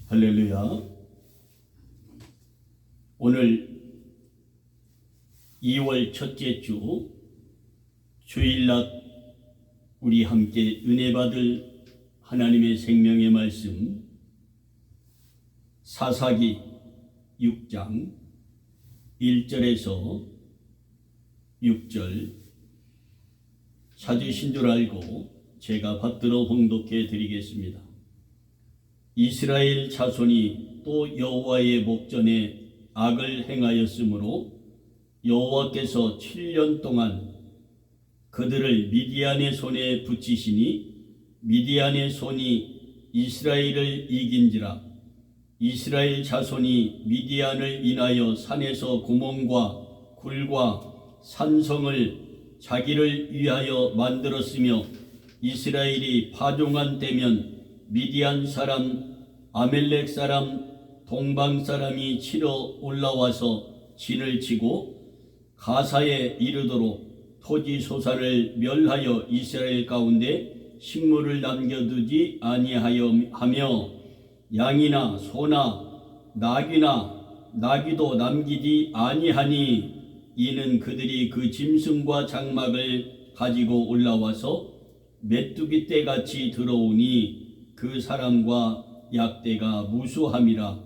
할렐루야. 오늘 2월 첫째 주 주일낮 우리 함께 은혜 받을 하나님의 생명의 말씀 사사기 6장 1절에서 6절 찾으신 줄 알고 제가 받들어 봉독해 드리겠습니다. 이스라엘 자손이 또 여호와의 목전에 악을 행하였으므로 여호와께서 7년 동안 그들을 미디안의 손에 붙이시니 미디안의 손이 이스라엘을 이긴지라. 이스라엘 자손이 미디안을 인하여 산에서 구멍과 굴과 산성을 자기를 위하여 만들었으며 이스라엘이 파종한 때면 미디안 사람, 아멜렉 사람, 동방 사람이 치러 올라와서 진을 치고 가사에 이르도록 토지 소산을 멸하여 이스라엘 가운데 식물을 남겨두지 아니하며 양이나 소나 나귀나 나귀도 남기지 아니하니 이는 그들이 그 짐승과 장막을 가지고 올라와서 메뚜기 떼같이 들어오니 그 사람과 약대가 무수함이라.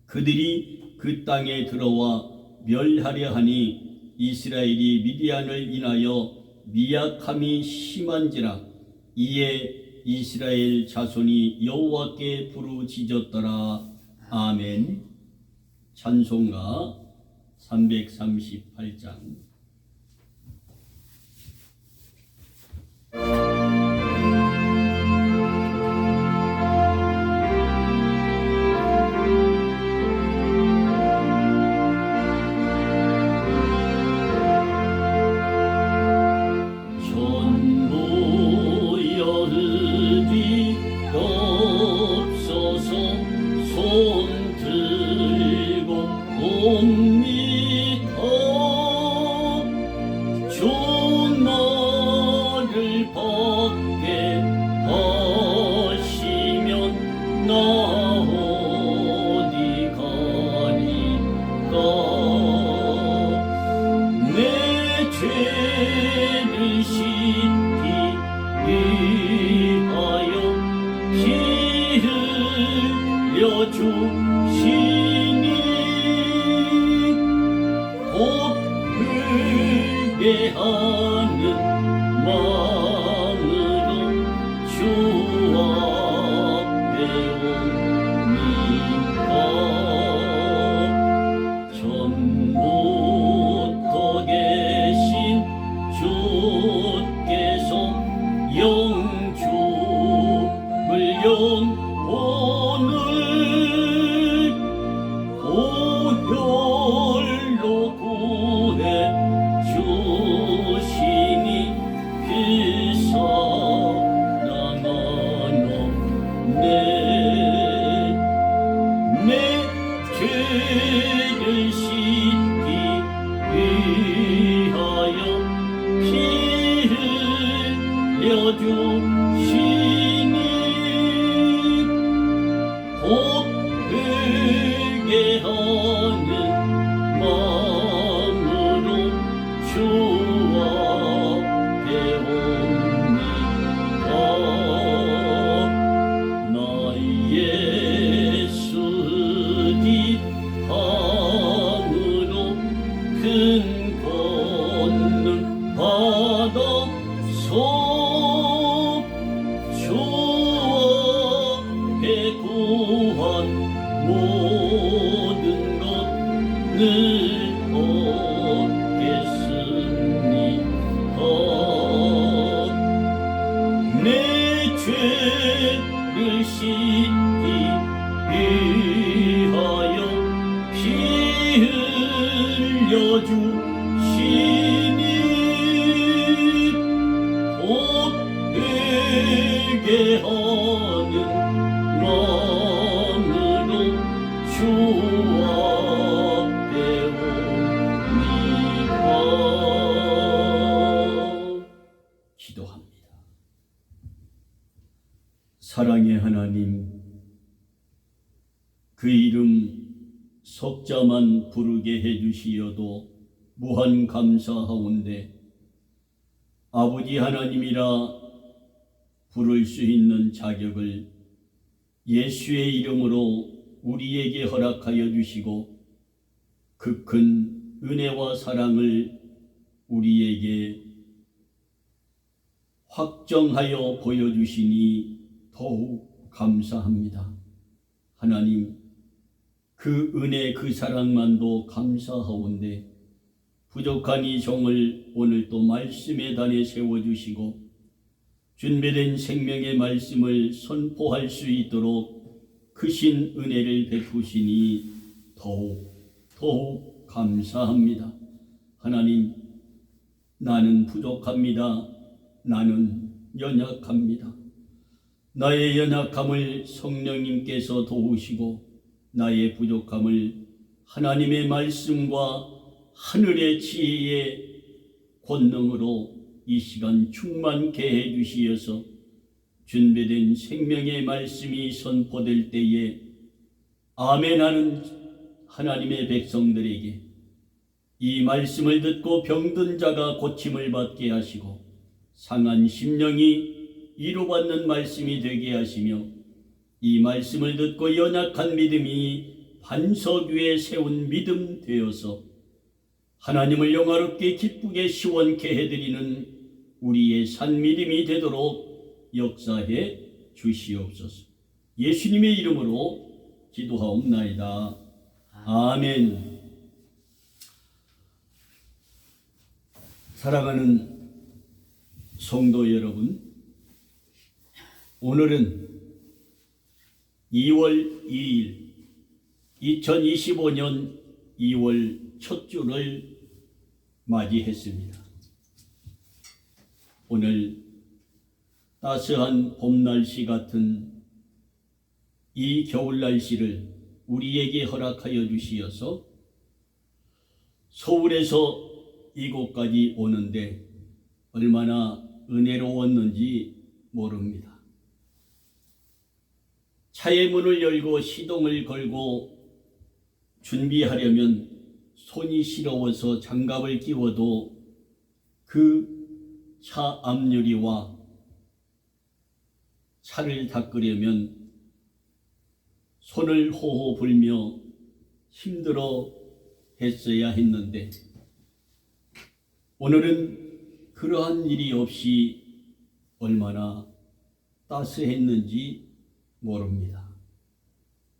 그들이 그 땅에 들어와 멸하려 하니 이스라엘이 미디안을 인하여 미약함이 심한지라. 이에 이스라엘 자손이 여호와께 부르짖었더라. 아멘. 찬송가 338장. 사랑의 하나님, 그 이름 석자만 부르게 해주시어도 무한 감사하온데 아버지 하나님이라 부를 수 있는 자격을 예수의 이름으로 우리에게 허락하여 주시고 그 큰 은혜와 사랑을 우리에게 확정하여 보여주시니 더욱 감사합니다. 하나님, 그 은혜 그 사랑만도 감사하온데 부족한 이 종을 오늘 또 말씀의 단에 세워주시고 준비된 생명의 말씀을 선포할 수 있도록 크신 은혜를 베푸시니 더욱 감사합니다. 하나님, 나는 부족합니다. 나는 연약합니다. 나의 연약함을 성령님께서 도우시고 나의 부족함을 하나님의 말씀과 하늘의 지혜의 권능으로 이 시간 충만케 해주시어서 준비된 생명의 말씀이 선포될 때에 아멘하는 하나님의 백성들에게 이 말씀을 듣고 병든 자가 고침을 받게 하시고 상한 심령이 이루받는 말씀이 되게 하시며 이 말씀을 듣고 연약한 믿음이 반석 위에 세운 믿음 되어서 하나님을 영화롭게 기쁘게 시원케 해드리는 우리의 산 믿음이 되도록 역사해 주시옵소서. 예수님의 이름으로 기도하옵나이다. 아멘. 사랑하는 성도 여러분, 오늘은 2월 2일 2025년 2월 첫 주를 맞이했습니다. 오늘 따스한 봄 날씨 같은 이 겨울 날씨를 우리에게 허락하여 주시어서 서울에서 이곳까지 오는데 얼마나 은혜로웠는지 모릅니다. 차의 문을 열고 시동을 걸고 준비하려면 손이 시려워서 장갑을 끼워도 그 차 앞유리와 차를 닦으려면 손을 호호 불며 힘들어 했어야 했는데 오늘은 그러한 일이 없이 얼마나 따스했는지 모릅니다.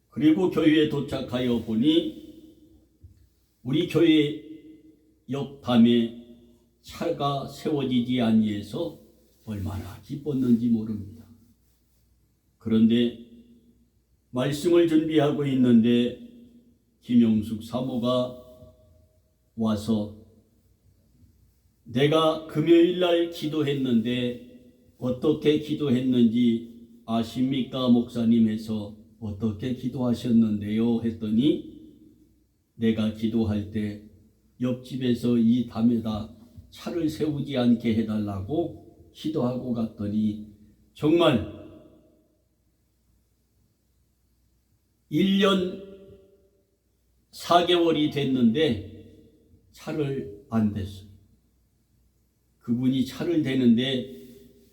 그리고 교회에 도착하여 보니 우리 교회 옆 담에 차가 세워지지 아니해서 얼마나 기뻤는지 모릅니다. 그런데 말씀을 준비하고 있는데 김영숙 사모가 와서 내가 금요일 날 기도했는데 어떻게 기도했는지 아십니까 목사님 해서 어떻게 기도하셨는데요 했더니 내가 기도할 때 옆집에서 이 담에다 차를 세우지 않게 해달라고 기도하고 갔더니 정말 1년 4개월이 됐는데 차를 안 댔어요. 그분이 차를 대는데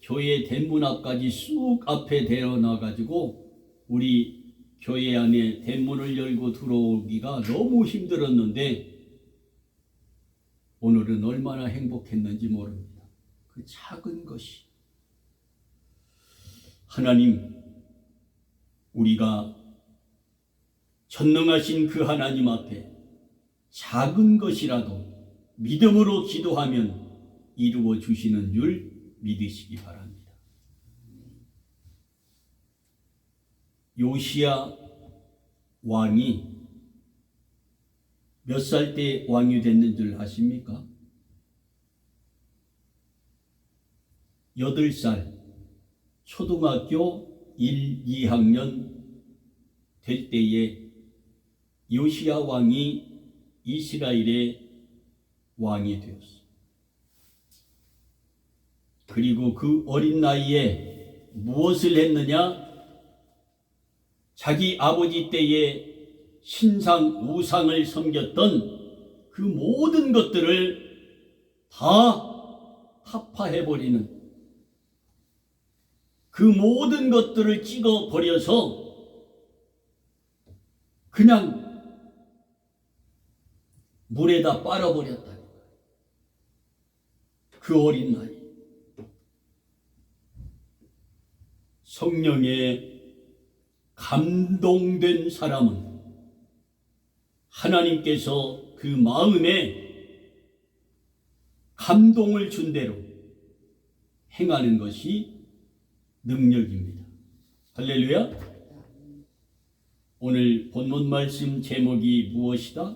교회 대문 앞까지 쑥 앞에 데려놔가지고 우리 교회 안에 대문을 열고 들어오기가 너무 힘들었는데 오늘은 얼마나 행복했는지 모릅니다. 그 작은 것이 하나님, 우리가 전능하신 그 하나님 앞에 작은 것이라도 믿음으로 기도하면 이루어 주시는 줄 믿으시기 바랍니다. 요시야 왕이 몇 살 때 왕이 됐는 줄 아십니까? 8살, 초등학교 1, 2학년 될 때에 요시야 왕이 이스라엘의 왕이 되었어. 그리고 그 어린 나이에 무엇을 했느냐? 자기 아버지 때에 신상 우상을 섬겼던 그 모든 것들을 다 타파해버리는, 그 모든 것들을 찍어버려서 그냥 물에다 빨아버렸다. 그 어린 나이. 성령에 감동된 사람은 하나님께서 그 마음에 감동을 준 대로 행하는 것이 능력입니다. 할렐루야. 오늘 본문 말씀 제목이 무엇이다?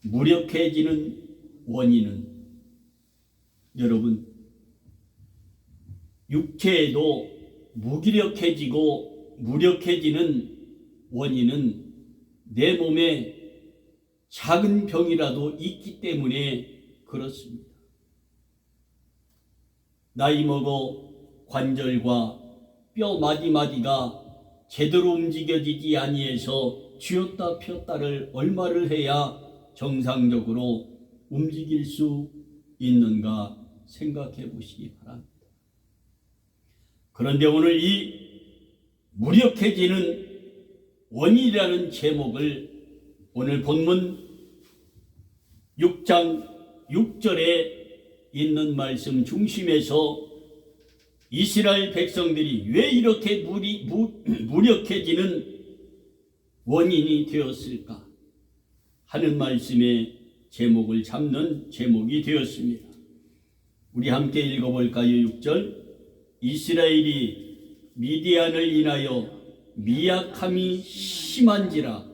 무력해지는 원인은, 여러분, 육체에도 무기력해지고 무력해지는 원인은 내 몸에 작은 병이라도 있기 때문에 그렇습니다. 나이 먹어 관절과 뼈 마디마디가 제대로 움직여지지 아니해서 쥐었다 폈다를 얼마를 해야 정상적으로 움직일 수 있는가 생각해 보시기 바랍니다. 그런데 오늘 이 무력해지는 원인이라는 제목을 오늘 본문 6장 6절에 있는 말씀 중심에서 이스라엘 백성들이 왜 이렇게 무력해지는 원인이 되었을까 하는 말씀의 제목을 잡는 제목이 되었습니다. 우리 함께 읽어볼까요? 6절. 이스라엘이 미디안을 인하여 미약함이 심한지라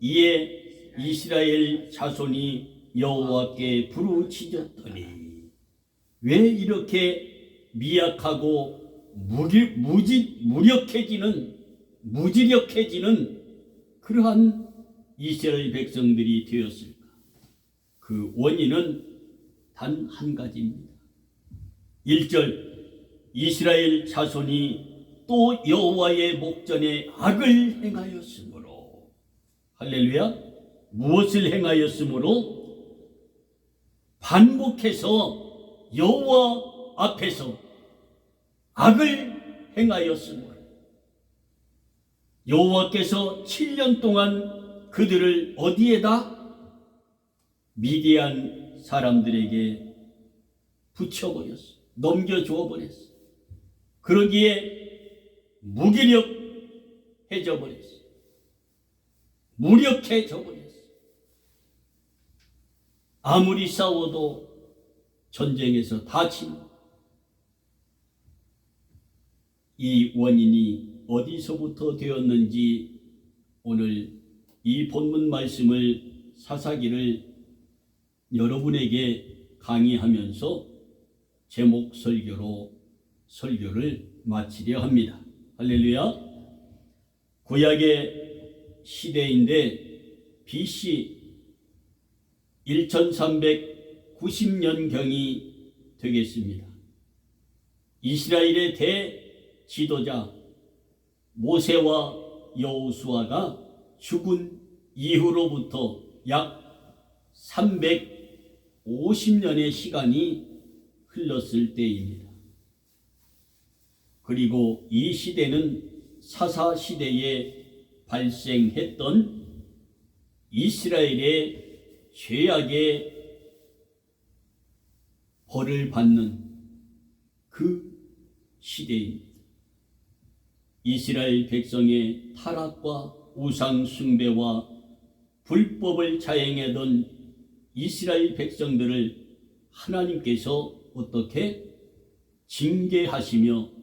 이에 이스라엘 자손이 여호와께 부르짖었더니. 왜 이렇게 미약하고 무지력해지는 그러한 이스라엘 백성들이 되었을까? 그 원인은 단 한 가지입니다. 1절. 이스라엘 자손이 또 여호와의 목전에 악을 행하였으므로. 할렐루야. 무엇을 행하였으므로? 반복해서 여호와 앞에서 악을 행하였으므로. 여호와께서 7년 동안 그들을 어디에다? 미디안 사람들에게 붙여버렸어. 넘겨주어 버렸어. 그러기에 무기력해져 버렸어. 무력해져 버렸어. 아무리 싸워도 전쟁에서 다친 이 원인이 어디서부터 되었는지 오늘 이 본문 말씀을 사사기를 여러분에게 강의하면서 제목 설교로 설교를 마치려 합니다. 할렐루야. 구약의 시대인데 BC 1390년경이 되겠습니다. 이스라엘의 대지도자 모세와 여호수아가 죽은 이후로부터 약 350년의 시간이 흘렀을 때입니다. 그리고 이 시대는 사사시대에 발생했던 이스라엘의 죄악의 벌을 받는 그 시대입니다. 이스라엘 백성의 타락과 우상 숭배와 불법을 자행하던 이스라엘 백성들을 하나님께서 어떻게 징계하시며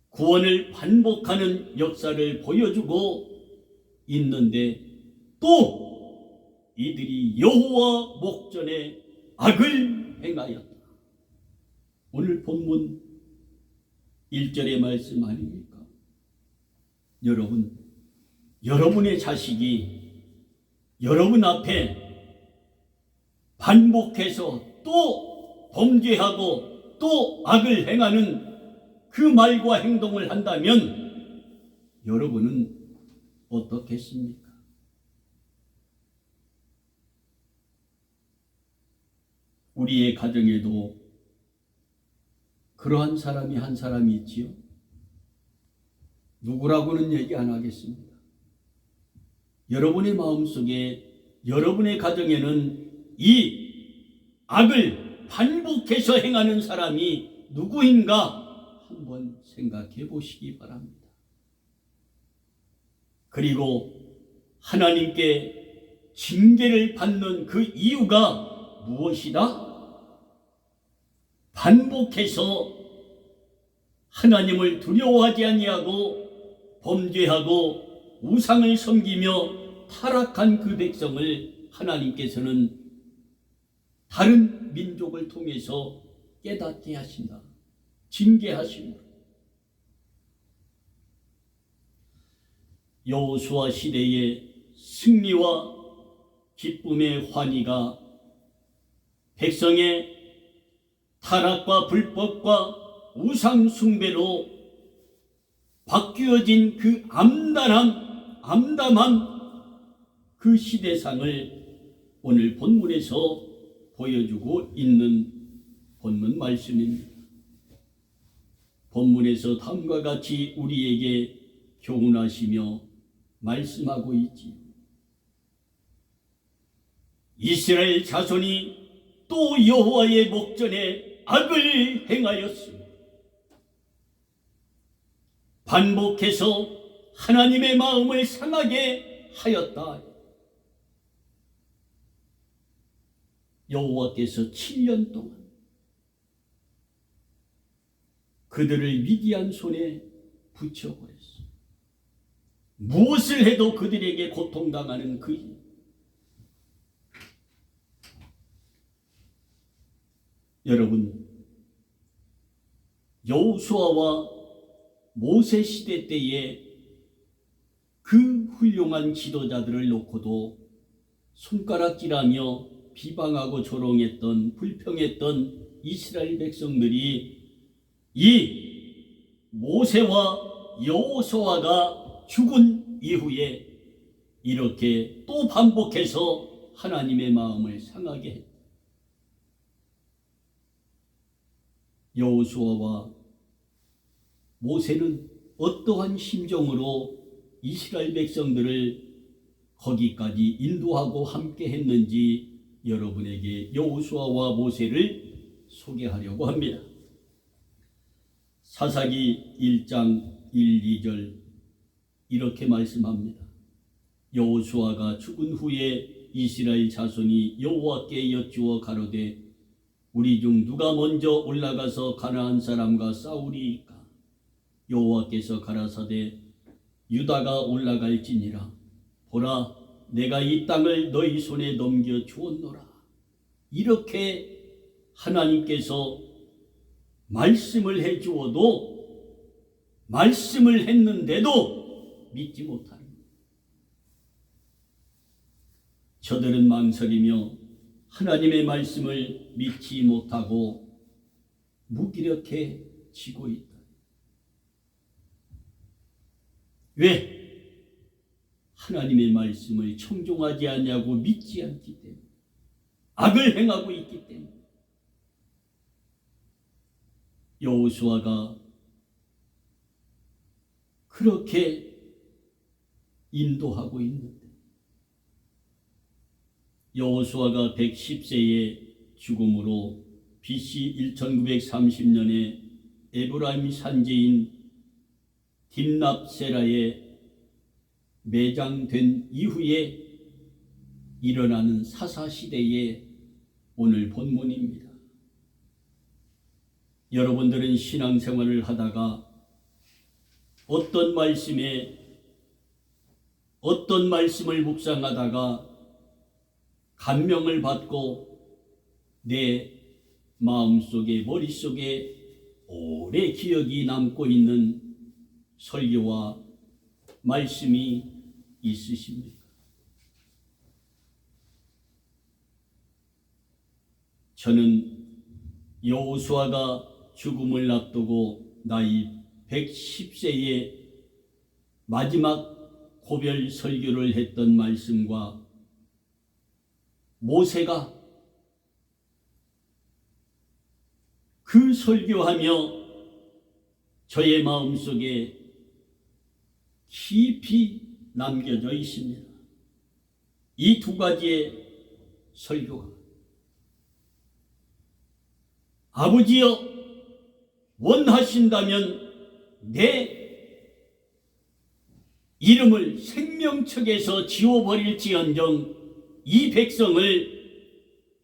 구원을 반복하는 역사를 보여주고 있는데 또 이들이 여호와 목전에 악을 행하였다. 오늘 본문 1절의 말씀 아닙니까? 여러분의 자식이 여러분 앞에 반복해서 또 범죄하고 또 악을 행하는 그 말과 행동을 한다면 여러분은 어떻겠습니까? 우리의 가정에도 그러한 사람이 한 사람이 있지요. 누구라고는 얘기 안 하겠습니다. 여러분의 마음속에, 여러분의 가정에는 이 악을 반복해서 행하는 사람이 누구인가 한번 생각해 보시기 바랍니다. 그리고 하나님께 징계를 받는 그 이유가 무엇이다? 반복해서 하나님을 두려워하지 아니하고 범죄하고 우상을 섬기며 타락한 그 백성을 하나님께서는 다른 민족을 통해서 깨닫게 하신다. 징계하신다. 여호수아 시대의 승리와 기쁨의 환희가 백성의 타락과 불법과 우상 숭배로 바뀌어진 그 암담한 그 시대상을 오늘 본문에서 보여주고 있는 본문 말씀입니다. 본문에서 다음과 같이 우리에게 교훈하시며 말씀하고 있지요. 이스라엘 자손이 또 여호와의 목전에 악을 행하였으며 반복해서 하나님의 마음을 상하게 하였다. 여호와께서 7년 동안 그들을 미디안 손에 붙여버렸어. 무엇을 해도 그들에게 고통당하는 그 일. 여러분, 여호수아와 모세 시대 때에 그 훌륭한 지도자들을 놓고도 손가락질하며 비방하고 조롱했던, 불평했던 이스라엘 백성들이 이 모세와 여호수아가 죽은 이후에 이렇게 또 반복해서 하나님의 마음을 상하게 했다. 여호수아와 모세는 어떠한 심정으로 이스라엘 백성들을 거기까지 인도하고 함께 했는지 여러분에게 여호수아와 모세를 소개하려고 합니다. 사사기 1장 1, 2절 이렇게 말씀합니다. 여호수아가 죽은 후에 이스라엘 자손이 여호와께 여쭈어 가로되 우리 중 누가 먼저 올라가서 가나안 사람과 싸우리이까? 여호와께서 가라사대 유다가 올라갈지니라. 보라, 내가 이 땅을 너희 손에 넘겨 주었노라. 이렇게 하나님께서 말씀을 해주어도, 말씀을 했는데도 믿지 못하는 거예요. 저들은 망설이며 하나님의 말씀을 믿지 못하고 무기력해지고 있다. 왜? 하나님의 말씀을 청종하지 않냐고 믿지 않기 때문에, 악을 행하고 있기 때문에. 여호수아가 그렇게 인도하고 있는데 여호수아가 110세의 죽음으로 BC 1930년에 에브라임 산지인 딥납세라에 매장된 이후에 일어나는 사사시대의 오늘 본문입니다. 여러분들은 신앙생활을 하다가 어떤 말씀을 묵상하다가 감명을 받고 내 마음속에, 머릿속에 오래 기억이 남고 있는 설교와 말씀이 있으십니까? 저는 여호수아가 죽음을 앞두고 나이 110세의 마지막 고별 설교를 했던 말씀과 모세가 그 설교하며 저의 마음속에 깊이 남겨져 있습니다. 이 두 가지의 설교가 아버지여 원하신다면 내 이름을 생명책에서 지워버릴지언정 이 백성을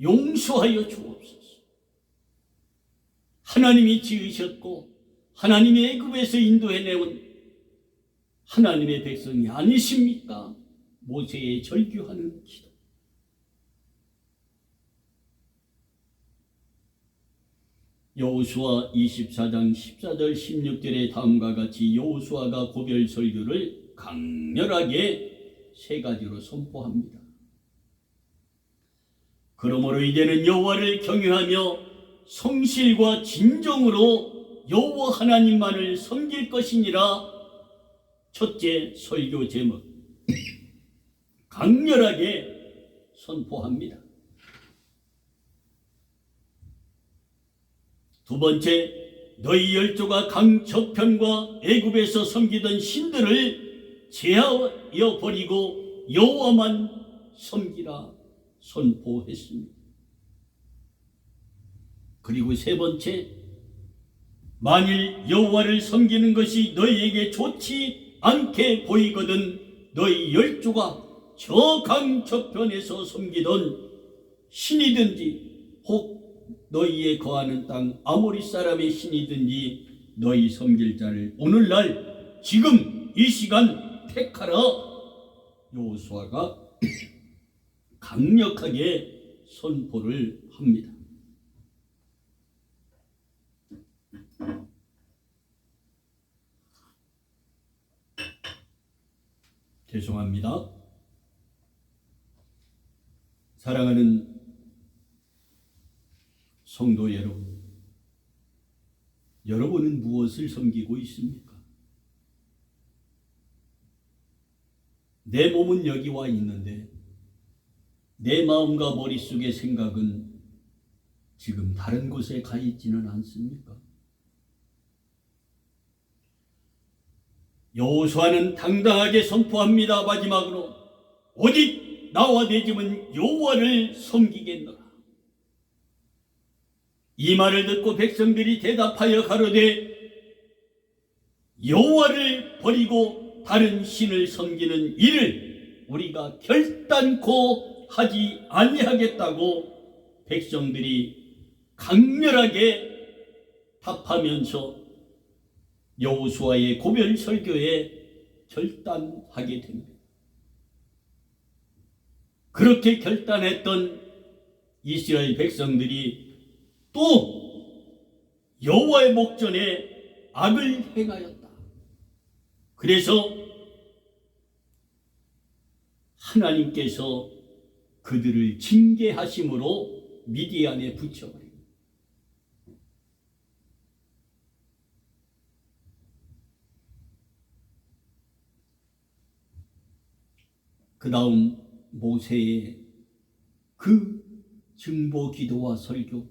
용서하여 주옵소서. 하나님이 지으셨고 하나님이 애굽에서 인도해내온 하나님의 백성이 아니십니까? 모세의 절규하는 기도. 여호수아 24장 14절 16절에 다음과 같이 여호수아가 고별 설교를 강렬하게 세 가지로 선포합니다. 그러므로 이제는 여호와를 경외하며 성실과 진정으로 여호와 하나님만을 섬길 것이니라. 첫째 설교 제목 강렬하게 선포합니다. 두 번째, 너희 열조가 강 저편과 애굽에서 섬기던 신들을 제하여 버리고 여호와만 섬기라 선포했습니다. 그리고 세 번째, 만일 여호와를 섬기는 것이 너희에게 좋지 않게 보이거든 너희 열조가 저 강 저편에서 섬기던 신이든지 혹 너희의 거하는 땅 아모리 사람의 신이든지 너희 섬길 자를 오늘날 지금 이 시간 택하라. 여호수아가 강력하게 선포를 합니다. 죄송합니다. 사랑하는 성도 여러분, 여러분은 무엇을 섬기고 있습니까? 내 몸은 여기 와 있는데 내 마음과 머릿속의 생각은 지금 다른 곳에 가 있지는 않습니까? 여호수아는 당당하게 선포합니다. 마지막으로 오직 나와 내 집은 여호와를 섬기겠노라. 이 말을 듣고 백성들이 대답하여 가로되 여호와를 버리고 다른 신을 섬기는 일을 우리가 결단코 하지 아니하겠다고 백성들이 강렬하게 답하면서 여호수아의 고별 설교에 결단하게 됩니다. 그렇게 결단했던 이스라엘 백성들이 또 여호와의 목전에 악을 행하였다. 그래서 하나님께서 그들을 징계하심으로 미디안에 붙여버립니다. 그 다음 모세의 그 증보 기도와 설교,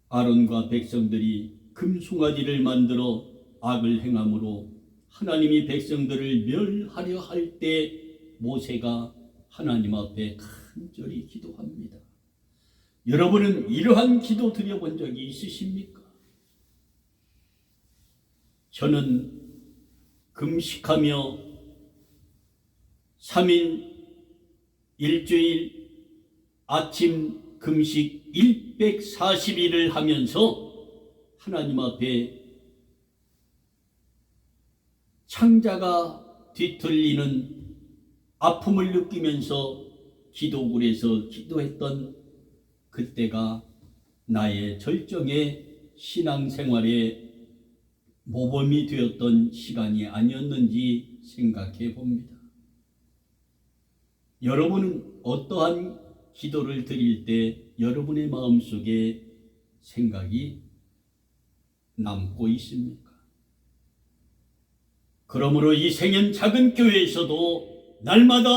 아론과 백성들이 금송아지를 만들어 악을 행함으로 하나님이 백성들을 멸하려 할 때 모세가 하나님 앞에 간절히 기도합니다. 여러분은 이러한 기도 드려본 적이 있으십니까? 저는 금식하며 3일 일주일 아침 금식 140일을 하면서 하나님 앞에 창자가 뒤틀리는 아픔을 느끼면서 기도굴에서 기도했던 그때가 나의 절정의 신앙생활의 모범이 되었던 시간이 아니었는지 생각해 봅니다. 여러분은 어떠한 기도를 드릴 때 여러분의 마음속에 생각이 남고 있습니까? 그러므로 이 생연 작은 교회에서도 날마다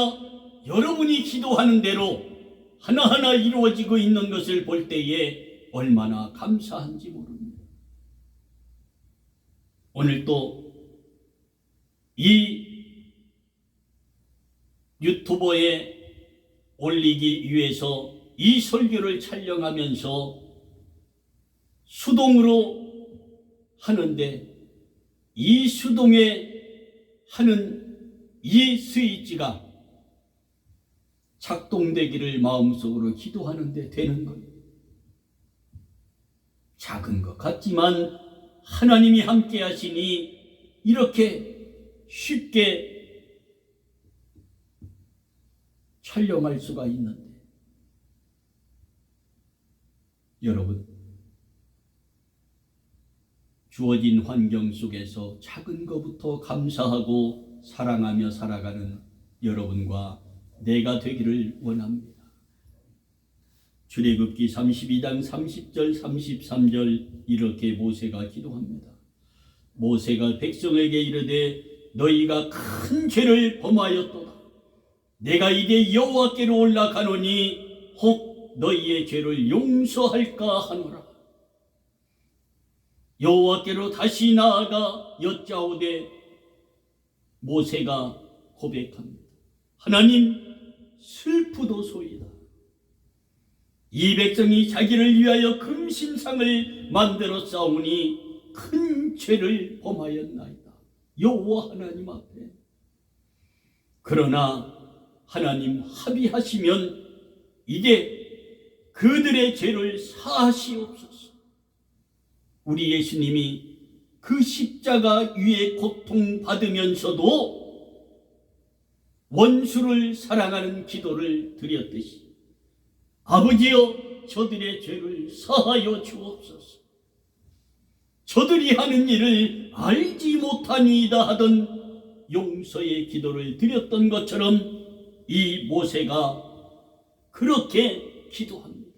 여러분이 기도하는 대로 하나하나 이루어지고 있는 것을 볼 때에 얼마나 감사한지 모릅니다. 오늘 또 이 유튜버에 올리기 위해서 이 설교를 촬영하면서 수동으로 하는데, 이 수동에 하는 이 스위치가 작동되기를 마음속으로 기도하는데 되는 거예요. 작은 것 같지만 하나님이 함께 하시니 이렇게 쉽게 촬영할 수가 있는데, 여러분, 주어진 환경 속에서 작은 것부터 감사하고 사랑하며 살아가는 여러분과 내가 되기를 원합니다. 출애굽기 32장 30절 33절 이렇게 모세가 기도합니다. 모세가 백성에게 이르되 너희가 큰 죄를 범하였도다. 내가 이제 여호와께로 올라가노니 혹 너희의 죄를 용서할까 하노라. 여호와께로 다시 나아가 여짜오되 모세가 고백합니다. 하나님, 슬프도소이다. 이 백성이 자기를 위하여 금신상을 만들어 싸우니 큰 죄를 범하였나이다. 여호와 하나님 앞에. 그러나 하나님 합의하시면 이제 그들의 죄를 사하시옵소서. 우리 예수님이 그 십자가 위에 고통받으면서도 원수를 사랑하는 기도를 드렸듯이 아버지여 저들의 죄를 사하여 주옵소서. 저들이 하는 일을 알지 못하니이다 하던 용서의 기도를 드렸던 것처럼 이 모세가 그렇게 기도합니다.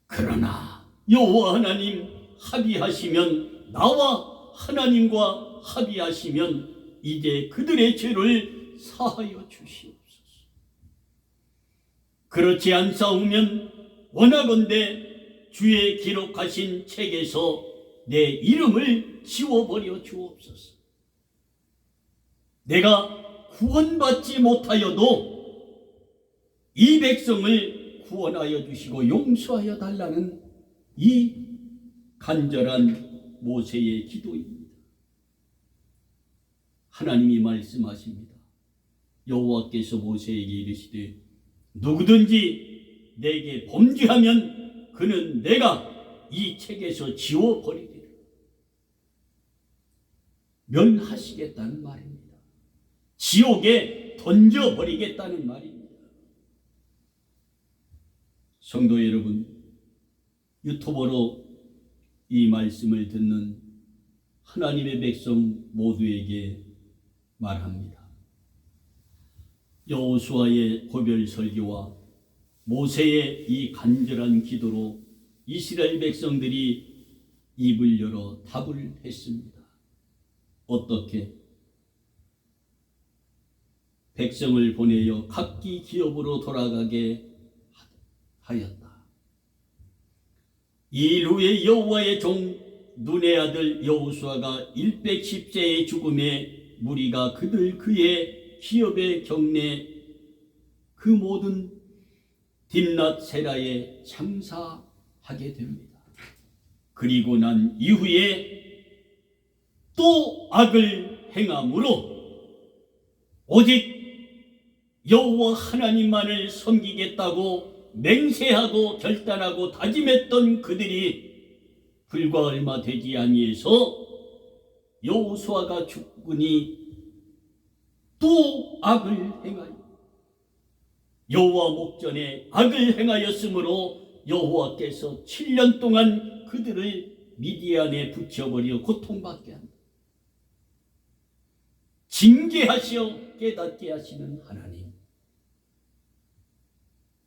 그러나 여호와 하나님 합의하시면, 나와 하나님과 합의하시면 이제 그들의 죄를 사하여 주시옵소서. 그렇지 않사오면 원하건대 주의 기록하신 책에서 내 이름을 지워버려 주옵소서. 내가 구원받지 못하여도 이 백성을 구원하여 주시고 용서하여 달라는 이 간절한 모세의 기도입니다. 하나님이 말씀하십니다. 여호와께서 모세에게 이르시되 누구든지 내게 범죄하면 그는 내가 이 책에서 지워버리리라. 멸하시겠다는 말입니다. 지옥에 던져버리겠다는 말입니다. 성도 여러분, 유튜버로 이 말씀을 듣는 하나님의 백성 모두에게 말합니다. 여호수아의 고별 설교와 모세의 이 간절한 기도로 이스라엘 백성들이 입을 열어 답을 했습니다. 어떻게? 백성을 보내어 각기 기업으로 돌아가게 하였다. 이 후에 여호와의 종 눈의 아들 여호수아가 110세의 죽음에 무리가 그의 기업의 경내 그 모든 딥낫 세라에 장사하게 됩니다. 그리고 난 이후에 또 악을 행함으로 오직 여호와 하나님만을 섬기겠다고 맹세하고 결단하고 다짐했던 그들이 불과 얼마 되지 아니해서 여호수아가 죽으니 또 악을 행하여 여호와 목전에 악을 행하였으므로 여호와께서 7년 동안 그들을 미디안에 붙여버려 고통받게 한다. 징계하시어 깨닫게 하시는 하나님.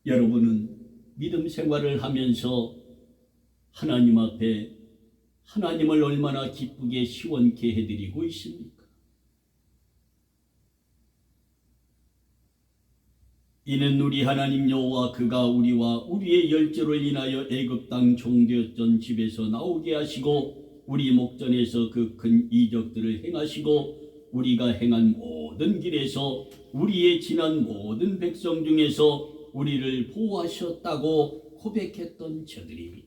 여러분은 믿음 생활을 하면서 하나님 앞에 하나님을 얼마나 기쁘게 시원케 해드리고 있습니까? 이는 우리 하나님 여호와 그가 우리와 우리의 열조를 인하여 애굽 땅 종되었던 집에서 나오게 하시고 우리 목전에서 그 큰 이적들을 행하시고 우리가 행한 모든 길에서 우리의 지난 모든 백성 중에서 우리를 보호하셨다고 고백했던 저들이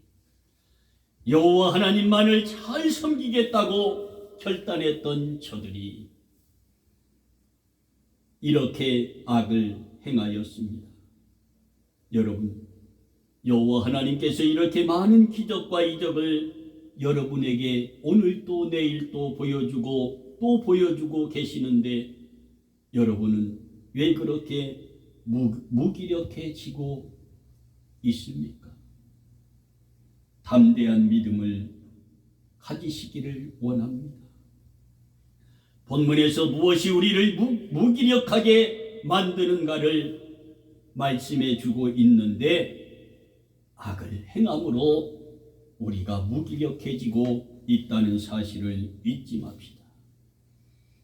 여호와 하나님만을 잘 섬기겠다고 결단했던 저들이 이렇게 악을 행하였습니다. 여러분, 여호와 하나님께서 이렇게 많은 기적과 이적을 여러분에게 오늘도 내일도 보여주고 또 보여주고 계시는데 여러분은 왜 그렇게 무기력해지고 있습니까? 담대한 믿음을 가지시기를 원합니다. 본문에서 무엇이 우리를 무기력하게 만드는가를 말씀해 주고 있는데 악을 행함으로 우리가 무기력해지고 있다는 사실을 잊지 맙시다.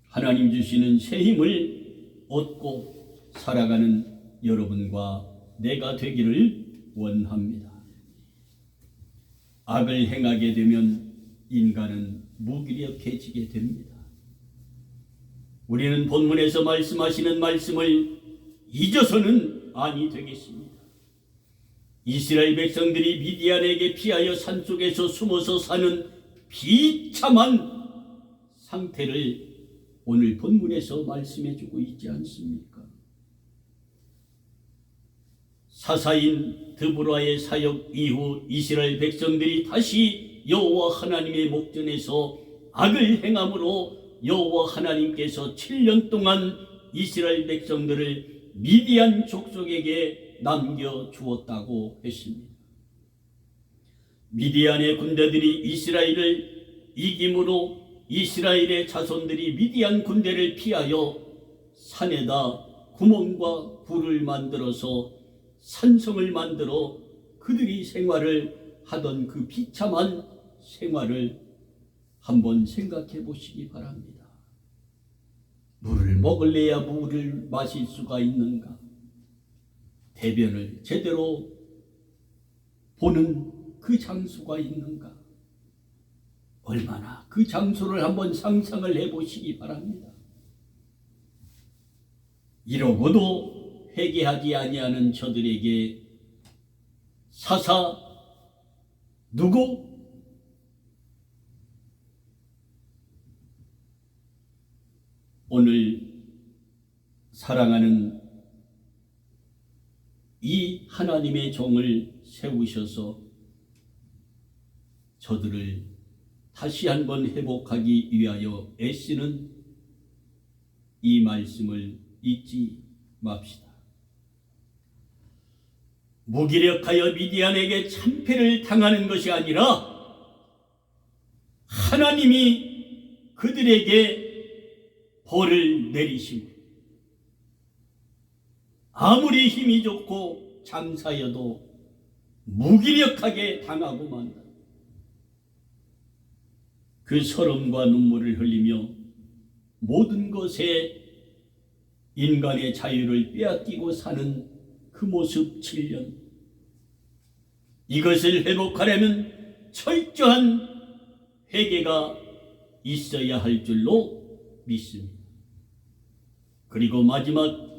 하나님 주시는 새 힘을 얻고 살아가는 여러분과 내가 되기를 원합니다. 악을 행하게 되면 인간은 무기력해지게 됩니다. 우리는 본문에서 말씀하시는 말씀을 잊어서는 아니 되겠습니다. 이스라엘 백성들이 미디안에게 피하여 산속에서 숨어서 사는 비참한 상태를 오늘 본문에서 말씀해주고 있지 않습니까? 사사인 드보라의 사역 이후 이스라엘 백성들이 다시 여호와 하나님의 목전에서 악을 행함으로 여호와 하나님께서 7년 동안 이스라엘 백성들을 미디안 족속에게 남겨주었다고 했습니다. 미디안의 군대들이 이스라엘을 이김으로 이스라엘의 자손들이 미디안 군대를 피하여 산에다 구멍과 불을 만들어서 산성을 만들어 그들이 생활을 하던 그 비참한 생활을 한번 생각해 보시기 바랍니다. 물을 먹을래야 물을 마실 수가 있는가? 대변을 제대로 보는 그 장소가 있는가? 얼마나 그 장소를 한번 상상을 해보시기 바랍니다. 이러고도 회개하지 아니하는 저들에게 사사 누구? 오늘 사랑하는 이 하나님의 종을 세우셔서 저들을 다시 한번 회복하기 위하여 애쓰는 이 말씀을 잊지 맙시다. 무기력하여 미디안에게 참패를 당하는 것이 아니라 하나님이 그들에게 벌을 내리시고 아무리 힘이 좋고 장사여도 무기력하게 당하고 만다. 그 서름과 눈물을 흘리며 모든 것에 인간의 자유를 빼앗기고 사는 그 모습 7년. 이것을 회복하려면 철저한 회개가 있어야 할 줄로 믿습니다. 그리고 마지막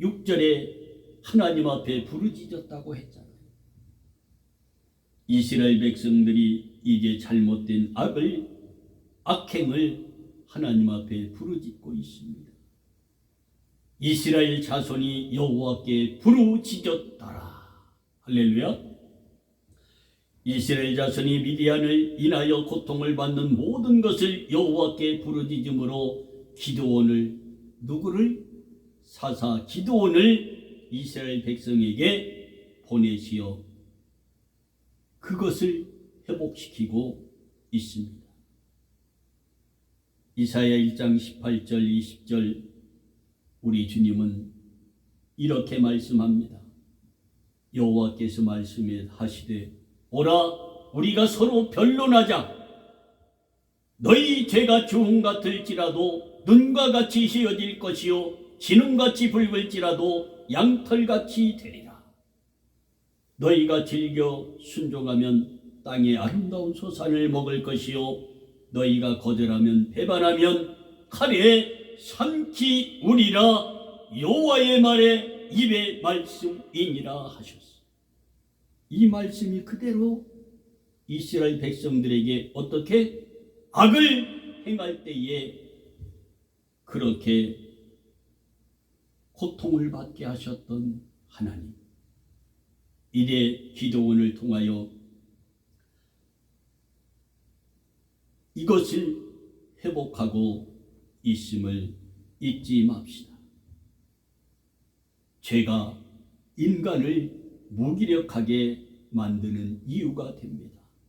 6절에 하나님 앞에 부르짖었다고 했잖아요. 이스라엘 백성들이 이제 잘못된 악행을 하나님 앞에 부르짖고 있습니다. 이스라엘 자손이 여호와께 부르짖었더라. 할렐루야. 이스라엘 자손이 미디안을 인하여 고통을 받는 모든 것을 여호와께 부르짖음으로 기드온을 누구를? 사사 기드온을 이스라엘 백성에게 보내시어 그것을 회복시키고 있습니다. 이사야 1장 18절 20절 우리 주님은 이렇게 말씀합니다. 여호와께서 말씀하시되 오라 우리가 서로 변론하자. 너희 죄가 주홍 같을지라도 눈과 같이 희어질 것이요 진홍같이 붉을지라도 양털같이 되리라. 너희가 즐겨 순종하면 땅의 아름다운 소산을 먹을 것이요 너희가 거절하면 배반하면 칼에 삼키 우리라. 여호와의 말에 입의 말씀이니라 하셨어. 이 말씀이 그대로 이스라엘 백성들에게 어떻게 악을 행할 때에 그렇게 고통을 받게 하셨던 하나님, 이래 기도원을 통하여 이것을 회복하고 있음을 잊지 맙시다. 죄가 인간을 무기력하게 만드는 이유가 됩니다.